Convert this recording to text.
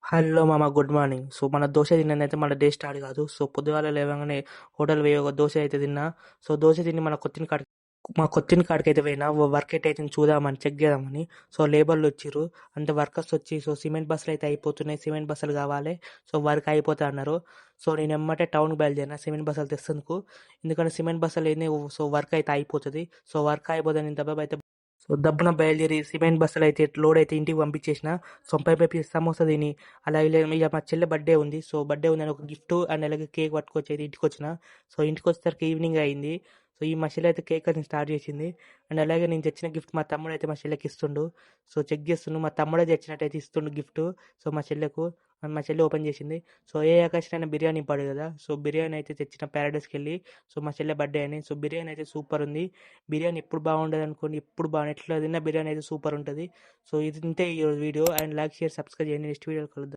Hello మామ, good morning. So మన దోశ తిన్నదైతే మన డే స్టార్ట్ కాదు. సో పొద్దుగాల లేవగానే హోటల్ పోయి ఒక దోశ అయితే తిన్నా. సో దోశ తిని మా కొత్తిని కాడికి అయితే పోయినా. వర్క్ అయితే చూద్దామని చెక్ చేద్దామని. సో లేబర్లు వచ్చిర్రు, అంటే వర్కర్స్ వచ్చి, సో సిమెంట్ బస్సులు అయితే అయిపోతున్నాయి, సిమెంట్ బస్సులు కావాలి, సో వర్క్ అయిపోతా అన్నారు. సో నేను ఎమ్మటే టౌన్కి బయలుదేరిన సిమెంట్ బస్సులు తెస్తేందుకు. ఎందుకంటే సిమెంట్ బస్సులు ఏంది, సో వర్క్ అయితే అయిపోతుంది. సో వర్క్ అయిపోతుంది దెబ్బ అయితే. సో దబ్బున బయలుదేరి సిమెంట్ బస్సులు అయితే లోడ్ అయితే ఇంటికి పంపించేసిన. సో పై సమోసా తిని అలా ఇక మా చెల్లె బర్త్డే ఉంది. సో బర్త్డే ఉందని ఒక గిఫ్ట్ అండ్ అలాగే కేక్ పట్టుకొచ్చి అయితే ఇంటికి వచ్చిన. సో ఇంటికి వచ్చేసరికి ఈవినింగ్ అయింది. సో ఈ మా చెల్లి అయితే కేక్ కటింగ్ స్టార్ట్ చేసింది. అండ్ అలాగే నేను తెచ్చిన గిఫ్ట్ మా తమ్ముడు అయితే మా చెల్లెకి ఇస్తుండు. సో చెక్ చేస్తుండు, మా తమ్ముడే తెచ్చినట్టయితే ఇస్తుండు గిఫ్ట్. సో మా చెల్లెకు, మా చెల్లి ఓపెన్ చేసింది. సో ఏ ఆకాశనైనా బిర్యానీ పడు కదా, సో బిర్యానీ అయితే తెచ్చిన ప్యారడైస్కి వెళ్ళి. సో మా చెల్లె బర్త్డే అని. సో బిర్యానీ అయితే సూపర్ ఉంది. బిర్యానీ ఎప్పుడు బాగుండదు అనుకోండి, ఎప్పుడు బాగా ఎట్లా తిన్నా బిర్యానీ అయితే సూపర్ ఉంటుంది. సో ఇది ఇంతే ఈ video. And like, share, subscribe చేయండి. నెక్స్ట్ వీడియో కలుద్దాం.